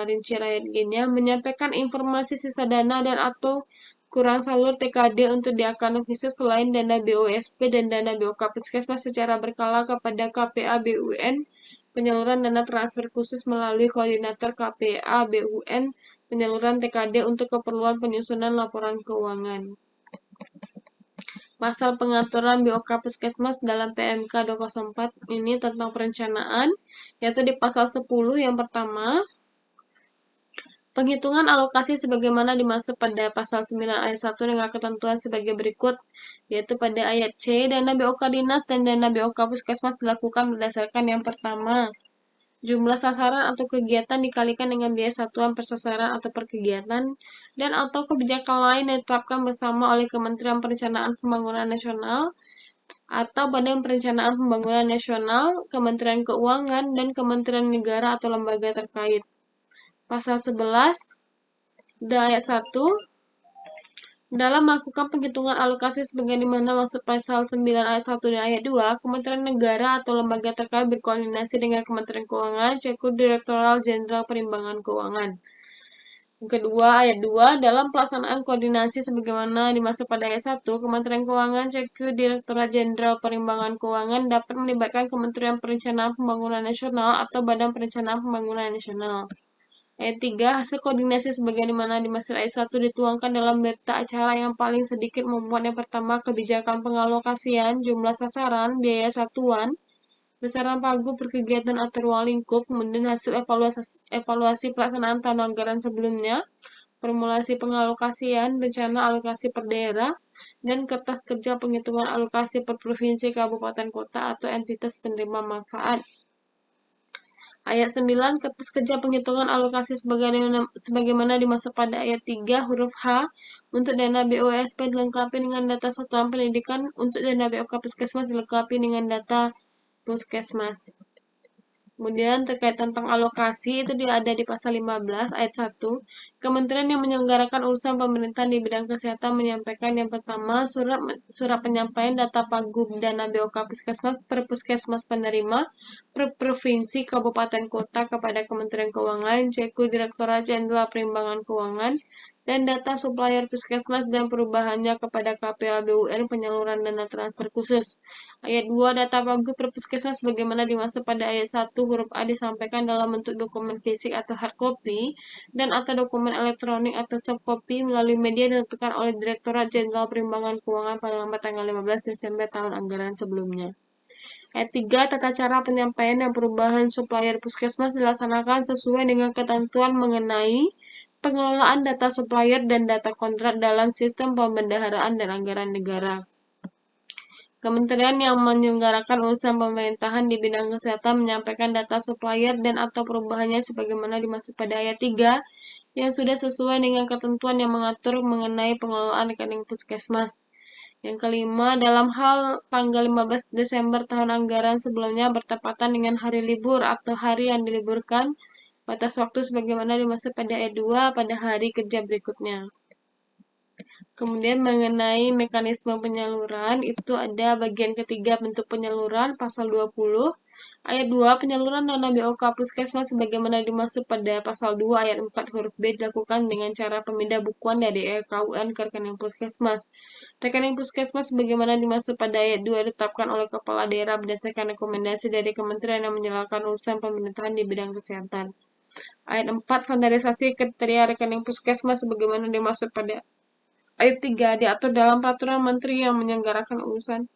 rincian ayat G-nya menyampaikan informasi sisa dana dan atau kurang salur TKD untuk di akun khusus selain dana BOSP dan dana BOK Puskesmas secara berkala kepada KPA BUN, penyaluran dana transfer khusus melalui koordinator KPA BUN, penyaluran TKD untuk keperluan penyusunan laporan keuangan. Pasal pengaturan BOK Puskesmas dalam PMK 204 ini tentang perencanaan, yaitu di pasal 10 yang pertama, penghitungan alokasi sebagaimana dimaksud pada pasal 9 ayat 1 dengan ketentuan sebagai berikut, yaitu pada ayat C, dana BOK Dinas dan dana BOK Puskesmas dilakukan berdasarkan yang pertama, jumlah sasaran atau kegiatan dikalikan dengan biaya satuan per sasaran atau per kegiatan, dan atau kebijakan lain yang ditetapkan bersama oleh Kementerian Perencanaan Pembangunan Nasional atau Badan Perencanaan Pembangunan Nasional, Kementerian Keuangan, dan Kementerian Negara atau lembaga terkait. Pasal 11 ayat 1, dalam melakukan penghitungan alokasi sebagaimana maksud pasal 9 ayat 1 dan ayat 2, Kementerian Negara atau lembaga terkait berkoordinasi dengan Kementerian Keuangan, Cekul Direktorat Jenderal Perimbangan Keuangan. Kedua, ayat 2, dalam pelaksanaan koordinasi sebagaimana dimaksud pada ayat 1, Kementerian Keuangan, Cekul Direktorat Jenderal Perimbangan Keuangan dapat melibatkan Kementerian Perencanaan Pembangunan Nasional atau Badan Perencanaan Pembangunan Nasional. Ayat 3, hasil koordinasi sebagaimana dimaksud ayat 1 dituangkan dalam berita acara yang paling sedikit memuat yang pertama kebijakan pengalokasian, jumlah sasaran, biaya satuan, besaran pagu per kegiatan atau ruang lingkup, kemudian hasil evaluasi pelaksanaan tahun anggaran sebelumnya, formulasi pengalokasian, rencana alokasi per daerah, dan kertas kerja penghitungan alokasi per provinsi, kabupaten, kota, atau entitas penerima manfaat. Ayat 9, kertas kerja penghitungan alokasi sebagaimana dimaksud pada ayat 3 huruf H untuk dana BOSP dilengkapi dengan data satuan pendidikan, untuk dana BOK Puskesmas dilengkapi dengan data Puskesmas. Kemudian terkait tentang alokasi itu ada di pasal 15 ayat 1. Kementerian yang menyelenggarakan urusan pemerintahan di bidang kesehatan menyampaikan yang pertama surat penyampaian data pagu dana BOK Puskesmas per puskesmas penerima per provinsi, kabupaten, kota kepada Kementerian Keuangan, Cekul Direktorat Jenderal Perimbangan Keuangan, dan data supplier puskesmas dan perubahannya kepada KPA BUN penyaluran dana transfer khusus. Ayat 2, data pagu per puskesmas sebagaimana dimaksud pada ayat 1 huruf A disampaikan dalam bentuk dokumen fisik atau hard copy dan atau dokumen elektronik atau soft copy melalui media ditentukan oleh Direktorat Jenderal Perimbangan Keuangan pada lambat tanggal 15 Desember tahun anggaran sebelumnya. Ayat 3, tata cara penyampaian dan perubahan supplier puskesmas dilaksanakan sesuai dengan ketentuan mengenai pengelolaan data supplier dan data kontrak dalam sistem pembendaharaan dan anggaran negara. Kementerian yang menyelenggarakan urusan pemerintahan di bidang kesehatan menyampaikan data supplier dan atau perubahannya sebagaimana dimaksud pada ayat 3 yang sudah sesuai dengan ketentuan yang mengatur mengenai pengelolaan rekening puskesmas. Yang kelima, dalam hal tanggal 15 Desember tahun anggaran sebelumnya bertepatan dengan hari libur atau hari yang diliburkan, batas waktu sebagaimana dimaksud pada ayat 2 pada hari kerja berikutnya. Kemudian mengenai mekanisme penyaluran, itu ada bagian ketiga bentuk penyaluran, pasal 20. Ayat 2, penyaluran dana BOK Puskesmas sebagaimana dimaksud pada pasal 2 ayat 4 huruf B dilakukan dengan cara pemindah bukuan dari RKUN ke rekening Puskesmas. Rekening Puskesmas sebagaimana dimaksud pada ayat 2 ditetapkan oleh Kepala Daerah berdasarkan rekomendasi dari Kementerian yang menjalankan urusan pemerintahan di bidang kesehatan. Ayat 4, standarisasi kriteria rekening Puskesmas sebagaimana dimaksud pada ayat 3 diatur dalam peraturan menteri yang menyelenggarakan urusan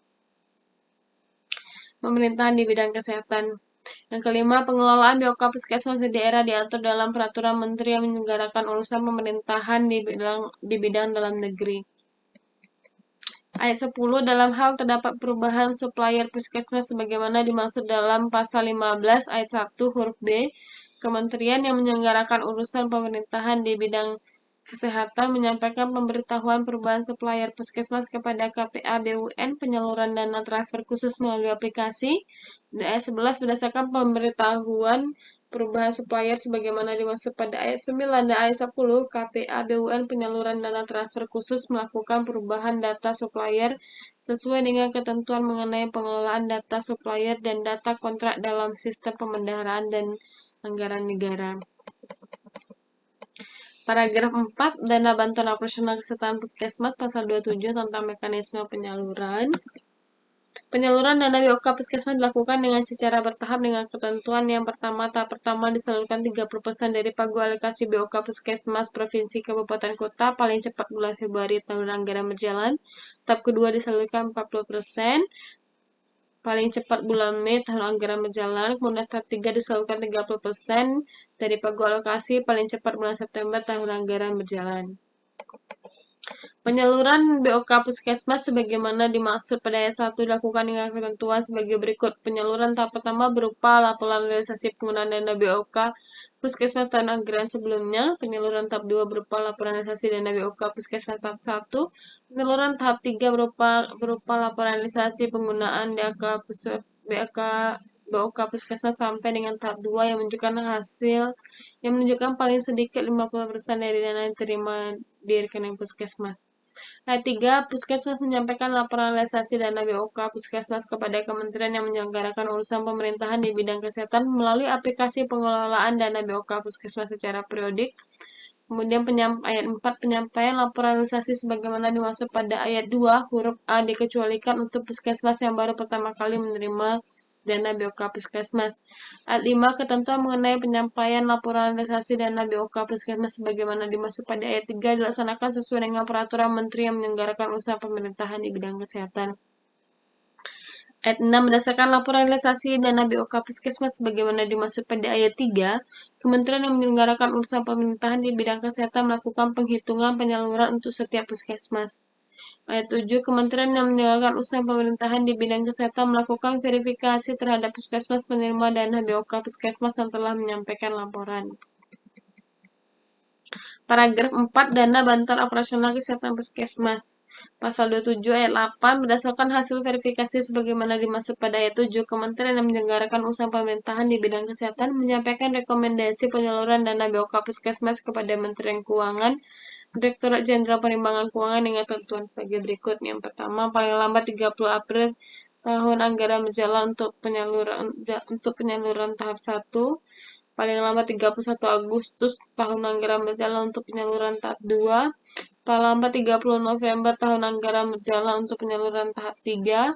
pemerintahan di bidang kesehatan. Yang kelima, pengelolaan BOK Puskesmas di daerah diatur dalam peraturan menteri yang menyelenggarakan urusan pemerintahan di bidang dalam negeri. Ayat 10, dalam hal terdapat perubahan supplier puskesmas sebagaimana dimaksud dalam pasal 15 ayat 1 huruf B, Kementerian yang menyelenggarakan urusan pemerintahan di bidang kesehatan menyampaikan pemberitahuan perubahan supplier puskesmas kepada KPA BUN penyaluran dana transfer khusus melalui aplikasi. Dan ayat 11 berdasarkan pemberitahuan perubahan supplier sebagaimana dimaksud pada ayat 9 dan ayat 10, KPA BUN penyaluran dana transfer khusus melakukan perubahan data supplier sesuai dengan ketentuan mengenai pengelolaan data supplier dan data kontrak dalam sistem pembendaharaan dan anggaran negara. Paragraf 4, dana bantuan operasional kesehatan puskesmas pasal 27 tentang mekanisme penyaluran. Penyaluran dana BOK Puskesmas dilakukan dengan secara bertahap dengan ketentuan yang pertama, tahap pertama disalurkan 30% dari pagu alokasi BOK Puskesmas Provinsi Kabupaten Kota paling cepat bulan Februari tahun anggaran berjalan. Tahap kedua disalurkan 40%, paling cepat bulan Mei tahun anggaran berjalan. Kemudian tahap 3 disalurkan 30% dari pagu alokasi paling cepat bulan September tahun anggaran berjalan. Penyaluran BOK Puskesmas sebagaimana dimaksud pada ayat 1 dilakukan dengan ketentuan sebagai berikut. Penyaluran tahap pertama berupa laporan realisasi penggunaan dana BOK Puskesmas tahun anggaran sebelumnya. Penyaluran tahap 2 berupa laporan realisasi dana BOK Puskesmas tahap 1. Penyaluran tahap 3 berupa laporan realisasi penggunaan BOK Puskesmas sampai dengan tahap 2 yang menunjukkan paling sedikit 50% dari dana yang diterima di rekening Puskesmas. Ayat 3, Puskesmas menyampaikan laporan realisasi dana BOK Puskesmas kepada kementerian yang menyelenggarakan urusan pemerintahan di bidang kesehatan melalui aplikasi pengelolaan dana BOK Puskesmas secara periodik. Kemudian ayat 4, penyampaian laporan realisasi sebagaimana dimaksud pada ayat 2, huruf A dikecualikan untuk Puskesmas yang baru pertama kali menerima dana BOK Puskesmas. Ayat 5, ketentuan mengenai penyampaian laporan realisasi dana BOK Puskesmas sebagaimana dimaksud pada ayat 3 dilaksanakan sesuai dengan peraturan Menteri yang menyelenggarakan usaha pemerintahan di bidang kesehatan. Ayat 6, berdasarkan laporan realisasi dana BOK Puskesmas sebagaimana dimaksud pada ayat 3, Kementerian yang menyelenggarakan urusan pemerintahan di bidang kesehatan melakukan penghitungan penyaluran untuk setiap puskesmas. Ayat 7, Kementerian yang menyelenggarakan usaha pemerintahan di bidang kesehatan melakukan verifikasi terhadap puskesmas penerima dana BOK Puskesmas yang telah menyampaikan laporan. Paragraf 4, dana bantuan operasional kesehatan puskesmas. Pasal 27 ayat 8, berdasarkan hasil verifikasi sebagaimana dimaksud pada ayat 7, Kementerian yang menyelenggarakan usaha pemerintahan di bidang kesehatan menyampaikan rekomendasi penyaluran dana BOK Puskesmas kepada Menteri Keuangan, Direktorat Jenderal Perimbangan Keuangan dengan ketentuan sebagai berikut. Yang pertama, paling lambat 30 April tahun anggaran berjalan untuk penyaluran tahap 1. Paling lambat 31 Agustus tahun anggaran berjalan untuk penyaluran tahap 2. Paling lambat 30 November tahun anggaran berjalan untuk penyaluran tahap 3.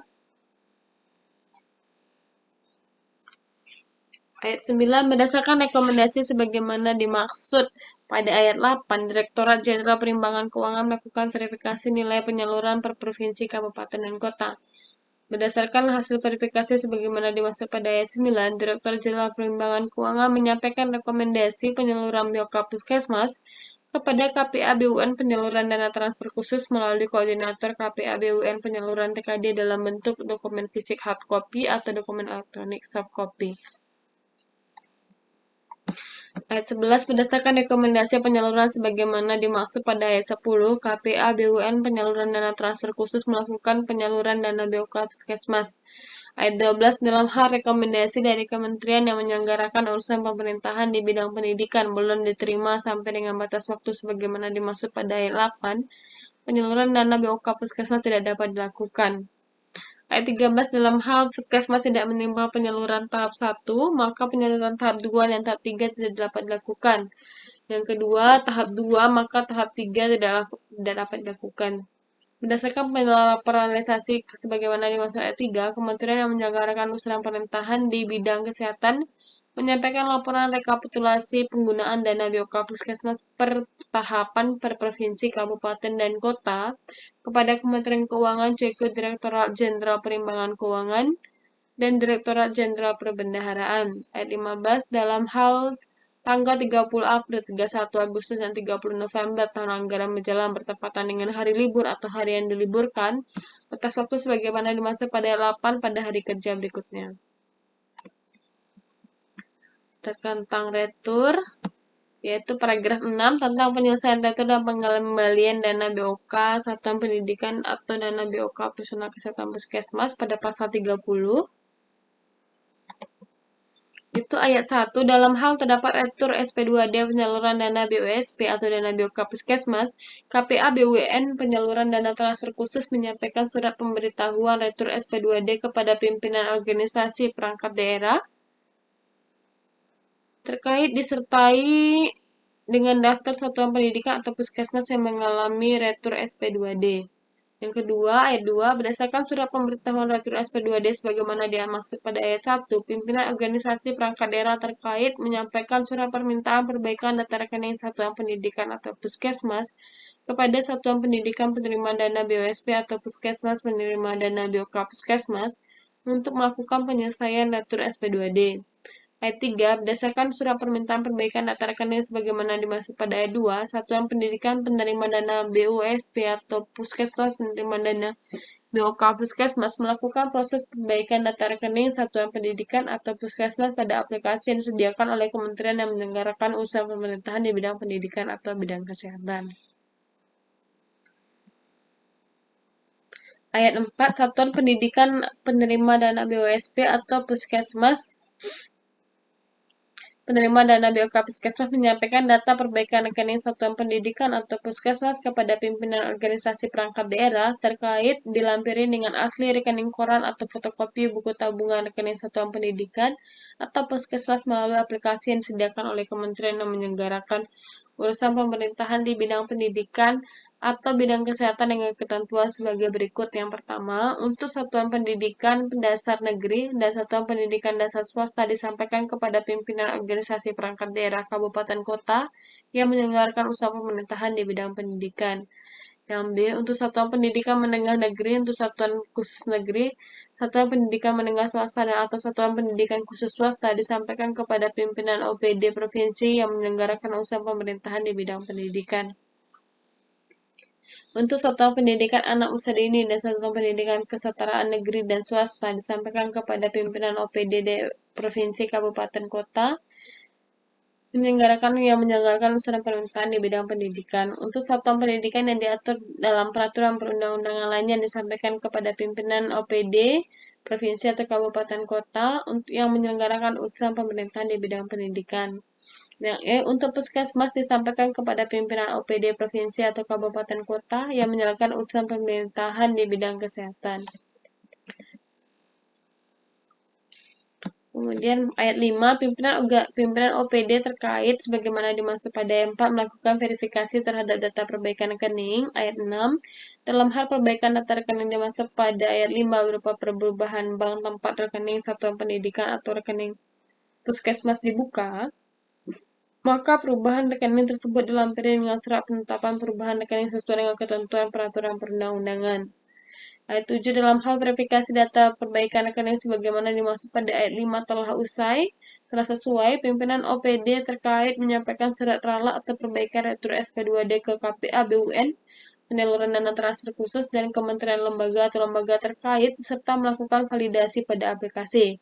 Ayat 9, berdasarkan rekomendasi sebagaimana dimaksud pada ayat 8, Direktorat Jenderal Perimbangan Keuangan melakukan verifikasi nilai penyaluran per provinsi, kabupaten, dan kota. Berdasarkan hasil verifikasi sebagaimana dimaksud pada ayat 9, Direktorat Jenderal Perimbangan Keuangan menyampaikan rekomendasi penyaluran BOK Puskesmas kepada KPA BUN penyaluran dana transfer khusus melalui koordinator KPA BUN penyaluran TKD dalam bentuk dokumen fisik hard copy atau dokumen elektronik soft copy. Ayat 11, berdasarkan rekomendasi penyaluran sebagaimana dimaksud pada ayat 10, KPA BUN penyaluran dana transfer khusus melakukan penyaluran dana BOK Puskesmas. Ayat 12, dalam hal rekomendasi dari kementerian yang menyelenggarakan urusan pemerintahan di bidang pendidikan belum diterima sampai dengan batas waktu sebagaimana dimaksud pada ayat 8, penyaluran dana BOK Puskesmas tidak dapat dilakukan. Ayat 13, dalam hal puskesmas tidak menerima penyaluran tahap 1, maka penyaluran tahap 2 dan tahap 3 tidak dapat dilakukan. Yang kedua, tahap 2, maka tahap 3 tidak dapat dilakukan. Berdasarkan pelaporan realisasi sebagaimana dimaksud ayat 3, Kementerian yang menyelenggarakan usaha pemerintahan di bidang kesehatan menyampaikan laporan rekapitulasi penggunaan dana BOK Puskesmas per tahapan per provinsi, kabupaten, dan kota kepada Kementerian Keuangan, Direktorat Jenderal Perimbangan Keuangan, dan Direktorat Jenderal Perbendaharaan. Ayat 15, dalam hal tanggal 30 April, 31 Agustus, dan 30 November tahun anggaran berjalan bertepatan dengan hari libur atau hari yang diliburkan, batas waktu sebagaimana dimaksud pada ayat 8 pada hari kerja berikutnya. Tentang retur, yaitu paragraf 6 tentang penyelesaian retur dan pengembalian dana BOK Satuan Pendidikan atau dana BOK Operasional Kesehatan Puskesmas pada pasal 30. Itu ayat 1, dalam hal terdapat retur SP2D penyaluran dana BOSP atau dana BOK Puskesmas, KPA BUN penyaluran dana transfer khusus menyampaikan surat pemberitahuan retur SP2D kepada pimpinan organisasi perangkat daerah terkait disertai dengan daftar satuan pendidikan atau puskesmas yang mengalami retur SP2D. Yang kedua, ayat 2, berdasarkan surat pemberitahuan retur SP2D sebagaimana dimaksud pada ayat 1, pimpinan organisasi perangkat daerah terkait menyampaikan surat permintaan perbaikan data rekening satuan pendidikan atau puskesmas kepada satuan pendidikan penerima dana BOSP atau puskesmas penerima dana BOK puskesmas untuk melakukan penyelesaian retur SP2D. Ayat 3, berdasarkan surat permintaan perbaikan data rekening sebagaimana dimaksud pada ayat 2, satuan pendidikan penerima dana BUSP atau puskesmas penerima dana BOK puskesmas melakukan proses perbaikan data rekening satuan pendidikan atau puskesmas pada aplikasi yang disediakan oleh kementerian yang menyelenggarakan usaha pemerintahan di bidang pendidikan atau bidang kesehatan. Ayat 4, satuan pendidikan penerima dana BUSP atau puskesmas penerima dana BOK Puskesmas menyampaikan data perbaikan rekening satuan pendidikan atau puskesmas kepada pimpinan organisasi perangkat daerah terkait dilampiri dengan asli rekening koran atau fotokopi buku tabungan rekening satuan pendidikan atau puskesmas melalui aplikasi yang disediakan oleh kementerian yang menyelenggarakan urusan pemerintahan di bidang pendidikan atau bidang kesehatan dengan ketentuan sebagai berikut. Yang pertama, untuk satuan pendidikan dasar negeri dan satuan pendidikan dasar swasta disampaikan kepada pimpinan organisasi perangkat daerah kabupaten kota yang menyelenggarakan usaha pemerintahan di bidang pendidikan. Yang B, untuk satuan pendidikan menengah negeri, untuk satuan khusus negeri, satuan pendidikan menengah swasta, dan atau satuan pendidikan khusus swasta disampaikan kepada pimpinan OPD provinsi yang menyelenggarakan usaha pemerintahan di bidang pendidikan. Untuk satuan pendidikan anak usia dini dan satuan pendidikan kesetaraan negeri dan swasta disampaikan kepada pimpinan OPD provinsi kabupaten kota yang menyelenggarakan usaha pemerintahan di bidang pendidikan. Untuk satuan pendidikan yang diatur dalam peraturan perundang-undangan lainnya disampaikan kepada pimpinan OPD provinsi atau kabupaten kota yang menyelenggarakan urusan pemerintahan di bidang pendidikan. Yang E, untuk puskesmas disampaikan kepada pimpinan OPD provinsi atau kabupaten kota yang menjalankan urusan pemerintahan di bidang kesehatan. Kemudian ayat 5, pimpinan OPD terkait sebagaimana dimaksud pada ayat 4 melakukan verifikasi terhadap data perbaikan rekening. Ayat 6, dalam hal perbaikan data rekening dimaksud pada ayat 5 berupa perubahan bank tempat rekening satuan pendidikan atau rekening puskesmas dibuka, maka perubahan rekening tersebut dilampiri dengan surat penetapan perubahan rekening sesuai dengan ketentuan peraturan perundang-undangan. Ayat 7, dalam hal verifikasi data perbaikan rekening sebagaimana dimaksud pada ayat 5 telah sesuai, pimpinan OPD terkait menyampaikan surat ralat atau perbaikan retur SP2D ke KPA BUN, penyaluran dana transfer khusus, dan kementerian lembaga atau lembaga terkait, serta melakukan validasi pada aplikasi.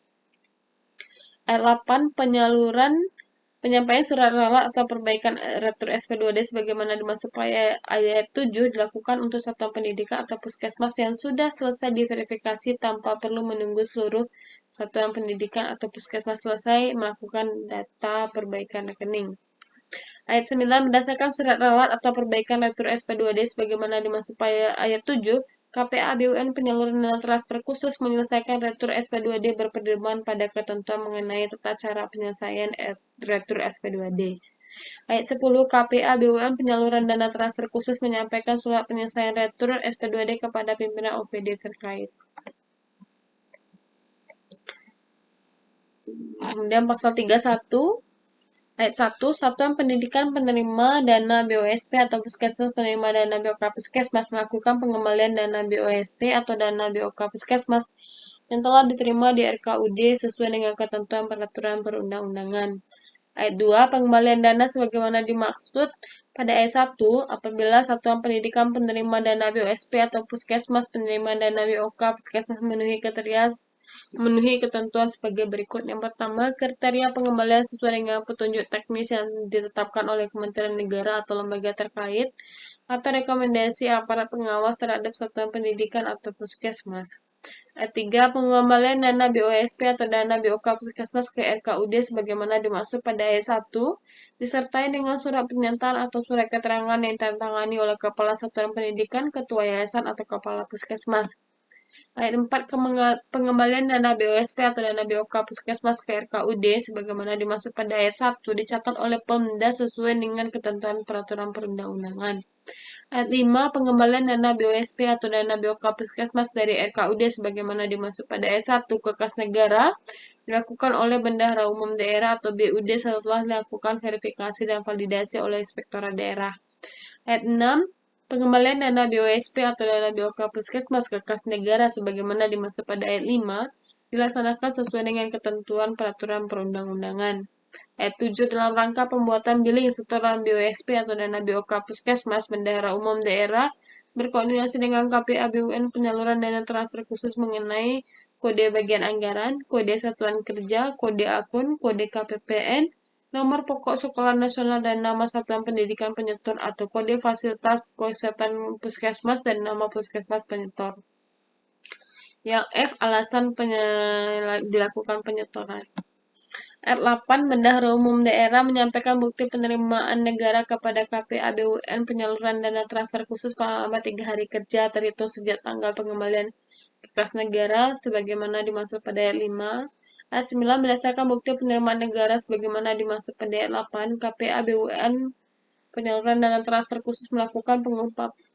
Ayat 8, penyampaian surat ralat atau perbaikan retur SP2D sebagaimana dimaksud ayat 7 dilakukan untuk satuan pendidikan atau puskesmas yang sudah selesai diverifikasi tanpa perlu menunggu seluruh satuan pendidikan atau puskesmas selesai melakukan data perbaikan rekening. Ayat 9, berdasarkan surat ralat atau perbaikan retur SP2D sebagaimana dimaksud ayat 7, KPA BUN penyaluran dana transfer khusus menyelesaikan retur SP2D berpedoman pada ketentuan mengenai tata cara penyelesaian retur SP2D. Ayat 10, KPA BUN penyaluran dana transfer khusus menyampaikan surat penyelesaian retur SP2D kepada pimpinan OPD terkait. Kemudian pasal 31 Ayat 1, satuan pendidikan penerima dana BOSP atau puskesmas penerima dana BOK puskesmas melakukan pengembalian dana BOSP atau dana BOK puskesmas yang telah diterima di RKUD sesuai dengan ketentuan peraturan perundang-undangan. Ayat 2, pengembalian dana sebagaimana dimaksud pada ayat 1 apabila satuan pendidikan penerima dana BOSP atau puskesmas penerima dana BOK puskesmas memenuhi ketentuan sebagai berikut. Yang pertama, kriteria pengembalian sesuai dengan petunjuk teknis yang ditetapkan oleh Kementerian Negara atau lembaga terkait atau rekomendasi aparat pengawas terhadap satuan pendidikan atau puskesmas. Ayat 3, pengembalian dana BOSP atau dana BOK puskesmas ke RKUD sebagaimana dimaksud pada ayat 1 disertai dengan surat pernyataan atau surat keterangan yang ditantangani oleh Kepala Satuan Pendidikan, Ketua Yayasan atau Kepala Puskesmas. Ayat 4, pengembalian dana BOSP atau dana BOK Puskesmas ke RKUD sebagaimana dimaksud pada ayat 1 dicatat oleh Pemda sesuai dengan ketentuan peraturan perundang-undangan. Ayat 5, pengembalian dana BOSP atau dana BOK Puskesmas dari RKUD sebagaimana dimaksud pada ayat 1 ke kas negara dilakukan oleh Bendahara Umum Daerah atau BUD setelah dilakukan verifikasi dan validasi oleh Inspektorat Daerah. Ayat 6, pengembalian dana BOSP atau dana BOK Puskesmas ke kas negara sebagaimana dimaksud pada ayat 5 dilaksanakan sesuai dengan ketentuan peraturan perundang-undangan. Ayat 7, dalam rangka pembuatan billing setoran BOSP atau dana BOK Puskesmas Bendahara Umum Daerah berkoordinasi dengan KPA BUN penyaluran dana transfer khusus mengenai kode bagian anggaran, kode satuan kerja, kode akun, kode KPPN, nomor pokok sekolah nasional dan nama satuan pendidikan penyetor atau kode fasilitas kesehatan puskesmas dan nama puskesmas penyetor. Yang F, alasan dilakukan penyetoran. Ayat 8, Bendahara Umum Daerah menyampaikan bukti penerimaan negara kepada KPA BUN penyaluran dana transfer khusus selama 3 hari kerja terhitung sejak tanggal pengembalian ke kas negara sebagaimana dimaksud pada ayat 5. Ayat 9, berdasarkan bukti penerimaan negara sebagaimana dimaksud pada ayat 8, KPA BUN penyaluran dana transfer khusus melakukan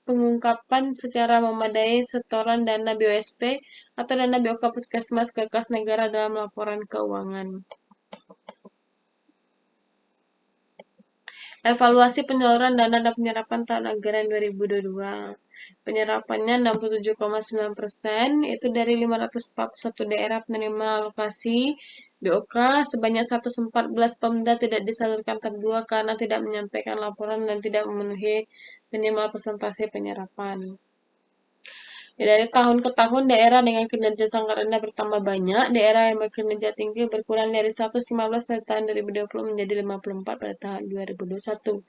pengungkapan secara memadai setoran dana BOSP atau dana BOK Puskesmas ke kas negara dalam laporan keuangan. Evaluasi penyaluran dana dan penyerapan tahun anggaran 2022. Penyerapannya 67,9%, itu dari 541 daerah penerima alokasi BOK, sebanyak 114 Pemda tidak disalurkan tahap 2 karena tidak menyampaikan laporan dan tidak memenuhi minimal persentase penyerapan. Dari tahun ke tahun, daerah dengan kinerja sangat rendah bertambah banyak. Daerah yang berkinerja tinggi berkurang dari 115 pada tahun 2020 menjadi 54 pada tahun 2021.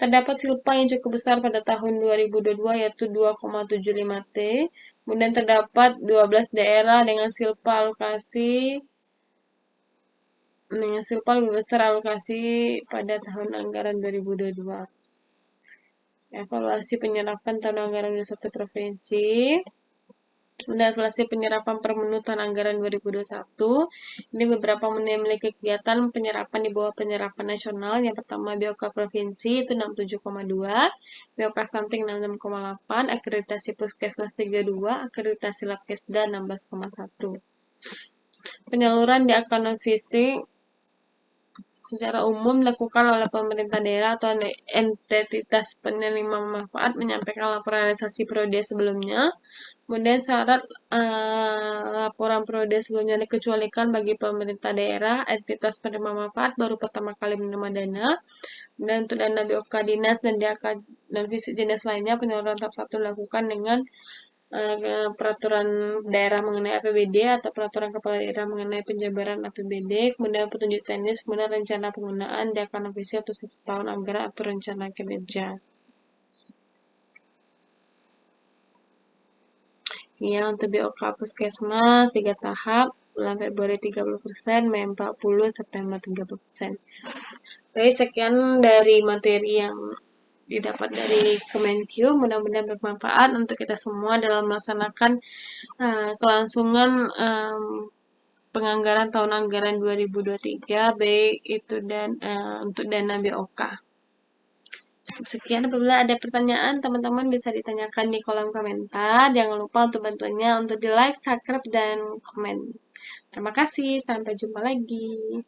Terdapat silpa yang cukup besar pada tahun 2022 yaitu 2,75 T. Kemudian terdapat 12 daerah dengan silpa lebih besar alokasi pada tahun anggaran 2022. Evaluasi penyerapan tahun anggaran 21 provinsi. Evaluasi penyerapan per menu tahun anggaran 2021. Ini beberapa menu yang memiliki kegiatan penyerapan di bawah penyerapan nasional. Yang pertama BOK provinsi itu 67,2, BOK Stunting 66,8, akreditasi Puskesmas 32, akreditasi Labkesda 16,1. Penyaluran di akun non fisik secara umum dilakukan oleh pemerintah daerah atau entitas penerima manfaat menyampaikan laporan realisasi periode sebelumnya. Kemudian syarat laporan periode sebelumnya dikecualikan bagi pemerintah daerah, entitas penerima manfaat baru pertama kali menerima dana. Dan untuk dana BOK dinas dan fisik jenis lainnya, penyaluran tahap 1 dilakukan dengan peraturan daerah mengenai APBD atau peraturan kepala daerah mengenai penjabaran APBD, kemudian petunjuk teknis, kemudian rencana penggunaan di akun visi untuk 1 tahun anggaran atau rencana kinerja. Ya, untuk BOK Puskesmas 3 tahap, bulan Februari 30%, Mei 40%, September 30%. Oke, sekian dari materi yang didapat dari Kemenq. Mudah-mudahan bermanfaat untuk kita semua dalam melaksanakan kelangsungan penganggaran tahun anggaran 2023, baik itu untuk dana BOK. Sekian, apabila ada pertanyaan, teman-teman bisa ditanyakan di kolom komentar. Jangan lupa untuk bantuannya untuk di like, subscribe, dan komen. Terima kasih, sampai jumpa lagi.